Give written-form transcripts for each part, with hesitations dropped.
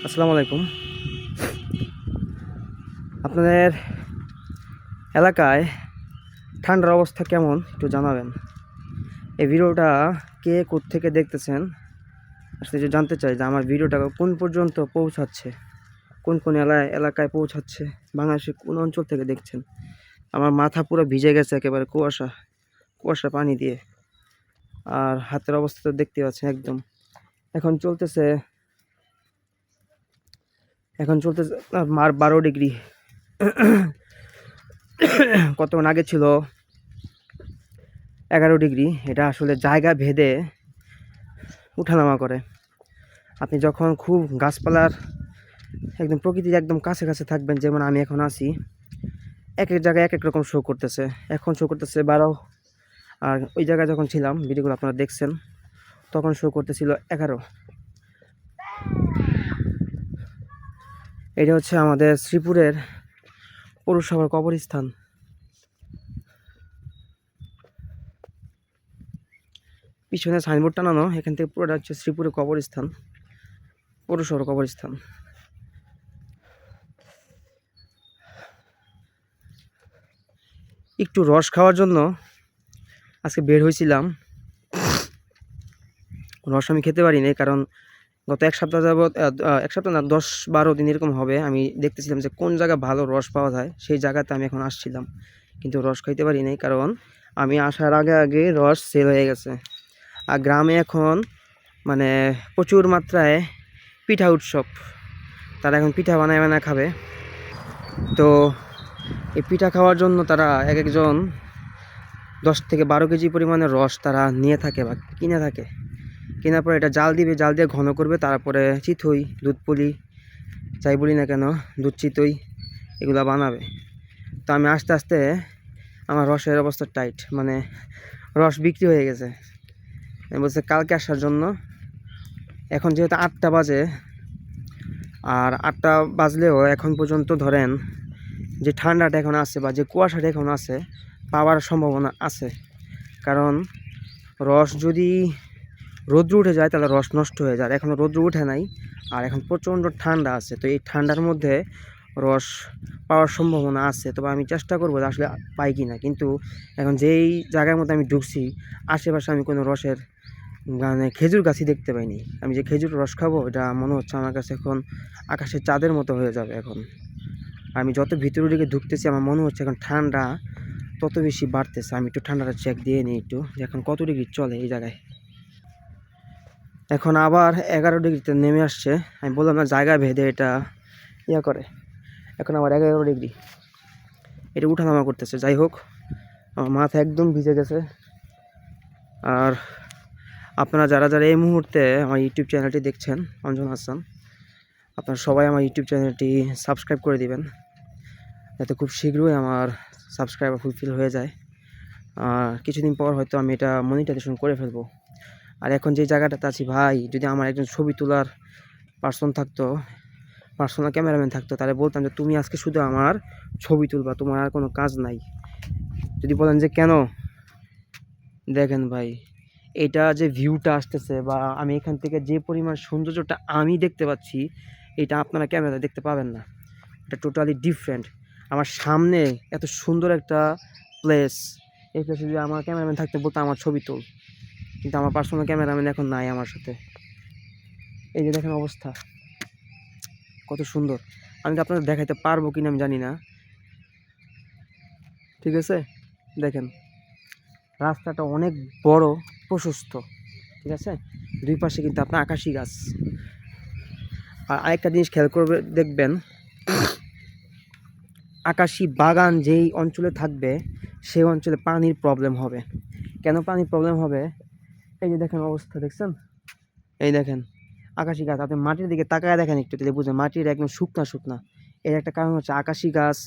আসসালামু আলাইকুম। আপনাদের এলাকায় ঠান্ডার অবস্থা কেমন একটু জানাবেন। এই ভিডিওটা কে কোত্থেকে দেখতেছেন আসলে যে জানতে চাই যে আমার ভিডিওটা কোন পর্যন্ত পৌঁছাচ্ছে, কোন কোন এলাকায় পৌঁছাচ্ছে, বাংলাদেশের কোন অঞ্চল থেকে দেখছেন। আমার মাথা পুরো ভিজে গেছে একেবারে কুয়াশা পানি দিয়ে। আর হাতের অবস্থা তো দেখতে পাচ্ছেন একদম। এখন চলতেছে 12 ডিগ্রি। কতক্ষণ আগে ছিল 11 ডিগ্রি। এটা আসলে জায়গা ভেদে উঠানামা করে। আপনি যখন খুব গাছপালার একদম প্রকৃতির একদম কাছে কাছে থাকবেন, যেমন আমি এখন আছি, এক এক জায়গায় এক এক রকম শো করতেছে। এখন শো করতেছে 12, আর ওই জায়গায় যখন ছিলাম ভিডিওগুলো আপনারা দেখছেন তখন শো করতেছিল 11। এটা হচ্ছে আমাদের শ্রীপুরের পৌরসভার কবরস্থান। পিছনে সাইনবোর্ড টানানো, এখান থেকে পুরোটা হচ্ছে শ্রীপুরের কবরস্থান, পৌরসভার কবরস্থান। একটু রস খাওয়ার জন্য আজকে বের হয়েছিলাম। রস আমি খেতে পারি নাই, কারণ গত এক সপ্তাহ যাবৎ, এক সপ্তাহ না 10-12 দিন এরকম হবে, আমি দেখতেছিলাম যে কোন জায়গায় ভালো রস পাওয়া যায়, সেই জায়গাতে আমি এখন আসছিলাম, কিন্তু রস খাইতে পারি নাই, কারণ আমি আসার আগে আগে রস সেল হয়ে গেছে। আর গ্রামে এখন মানে প্রচুর মাত্রায় পিঠা উৎসব, তারা এখন পিঠা বানায় খাবে। তো এই পিঠা খাওয়ার জন্য তারা এক একজন 10 থেকে 12 কেজি পরিমাণে রস তারা নিয়ে থাকে বা কিনে থাকে। কেনার পরে এটা জাল দিয়ে ঘন করবে, তারপরে চিতই, দুধ পুলি, যাই বলি না কেন, দুধ চিতই এগুলো বানাবে। তো আমি আস্তে আস্তে আমার রসের অবস্থা টাইট, মানে রস বিক্রি হয়ে গেছে। আমি বলছে কালকে আসার জন্য। এখন যেহেতু 8টা বাজে, আর 8টা বাজলেও এখন পর্যন্ত ধরেন যে ঠান্ডাটা এখন আছে বা যে কুয়াশাটা এখন আছে, পাওয়ার সম্ভাবনা আছে। কারণ রস যদি রৌদ্র উঠে যায় তাহলে রস নষ্ট হয়ে যায়। এখন রৌদ্র উঠে নাই, আর এখন প্রচণ্ড ঠান্ডা আছে। তো এই ঠান্ডার মধ্যে রস পাওয়ার সম্ভাবনা আছে, তবে আমি চেষ্টা করবো আসলে পাই কি না। কিন্তু এখন যেই জায়গার মধ্যে আমি ঢুকছি, আশেপাশে আমি কোনো রসের মানে খেজুর গাছই দেখতে পাইনি। আমি যে খেজুর রস খাবো, এটা মনে হচ্ছে আমার কাছে এখন আকাশের চাঁদের মতো হয়ে যাবে। এখন আমি যত ভিতরের দিকে ঢুকতেছি, আমার মনে হচ্ছে এখন ঠান্ডা তত বেশি বাড়তেছে। আমি একটু ঠান্ডাটা চেক দিয়ে নিই একটু, যে এখন কত ডিগ্রি চলে এই জায়গায়। এখন আবার 11 ডিগ্রিতে নেমে আসছে। আমি বললাম না জায়গা ভেদে এটা করে। এখন আবার 11 ডিগ্রি, এটা উঠানামা করতেছে। যাই হোক, আমার মাথা একদম ভিজে গেছে। আর আপনারা যারা যারা এই মুহূর্তে আমার ইউটিউব চ্যানেলটি দেখছেন, অঞ্জন হাসান, আপনারা সবাই আমার ইউটিউব চ্যানেলটি সাবস্ক্রাইব করে দিবেন, যাতে খুব শীঘ্রই আমার সাবস্ক্রাইবার ফুলফিল হয়ে যায়। আর কিছুদিন পর হয়তো আমি এটা মনিটাইজেশন করে ফেলবো। আর এখন যে জায়গাটাতে আছি ভাই, যদি আমার একজন ছবি তোলার পার্সোনাল ক্যামেরাম্যান থাকতো, তাহলে বলতাম যে তুমি আজকে শুধু আমার ছবি তুলবা, তোমার আর কোনো কাজ নাই। যদি বলেন যে কেন, দেখেন ভাই, এটা যে ভিউটা আসতেছে বা আমি এখান থেকে যে পরিমাণ সৌন্দর্যটা আমি দেখতে পাচ্ছি, এটা আপনারা ক্যামেরা দেখতে পাবেন না। এটা টোটালি ডিফারেন্ট। আমার সামনে এত সুন্দর একটা প্লেস, এই প্লেসে যদি আমার ক্যামেরাম্যান থাকতে বলতো আমার ছবি তোল, কিন্তু আমার পার্সোনাল ক্যামেরাম্যান এখন নাই আমার সাথে। এই যে দেখেন অবস্থা কত সুন্দর, আমি তো আপনাদের দেখাইতে পারবো কিনা আমি জানি না। ঠিক আছে, দেখেন রাস্তাটা অনেক বড়, প্রশস্ত, ঠিক আছে, দুই পাশে কিন্তু আপনার আকাশি গাছ। আর আরেকটা জিনিস খেয়াল করবে, দেখবেন আকাশি বাগান যেই অঞ্চলে থাকবে সেই অঞ্চলে পানির প্রবলেম হবে। কেন পানির প্রবলেম হবে? এই যে দেখেন অবস্থা, দেখছেন, এই দেখেন আকাশি গাছ। আপনি মাটির দিকে তাকায় দেখেন একটু, তাহলে বুঝবেন মাটির একদম শুকনা। এর একটা কারণ হচ্ছে আকাশি গাছ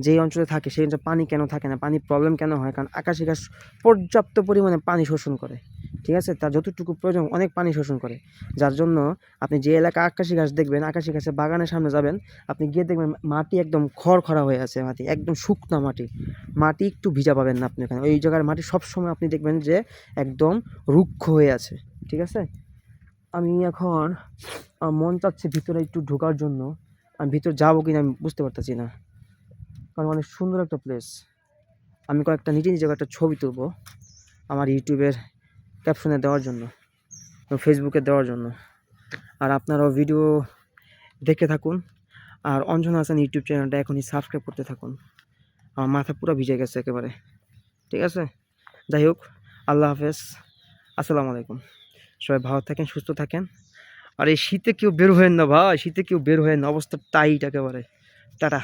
যেই অঞ্চলে থাকে সেই অঞ্চলে পানি কেন থাকে না, পানির প্রবলেম কেন হয়? কারণ আকাশি গাছ পর্যাপ্ত পরিমাণে পানি শোষণ করে, ঠিক আছে, তার যতটুকু প্রয়োজন অনেক পানি শোষণ করে। যার জন্য আপনি যে এলাকায় আকাশি গাছ দেখবেন, আকাশি গাছের বাগানের সামনে যাবেন, আপনি গিয়ে দেখবেন মাটি একদম খড়খড়া হয়ে আছে, মাটি একদম শুকনা মাটি একটু ভিজা পাবেন না আপনি ওখানে। ওই জায়গার মাটি সবসময় আপনি দেখবেন যে একদম রুক্ষ হয়ে আছে, ঠিক আছে। আমি এখন মন চাচ্ছে ভিতরে একটু ঢোকার জন্য। আমি ভিতরে যাবো কিনা আমি বুঝতে পারতেছি না, কারণ অনেক সুন্দর একটা প্লেস। আমি কয়েকটা নিজে নিজে কয়েকটা ছবি তুলবো আমার ইউটিউবের ক্যাপশনে দেওয়ার জন্য, ফেসবুকে দেওয়ার জন্য। আর আপনারাও ভিডিও দেখে থাকুন, আর অঞ্জন হাসান ইউটিউব চ্যানেলটা এখনই সাবস্ক্রাইব করতে থাকুন। আমার মাথা পুরো ভিজে গেছে একেবারে। ঠিক আছে, যাই হোক, আল্লাহ হাফেজ, আসসালামু আলাইকুম। সবাই ভালো থাকেন, সুস্থ থাকেন। আর এই শীতে কেউ বের হয়েন না ভাই, শীতে কেউ বের হয়েন না, অবস্থা টাইট একেবারে। টাটা।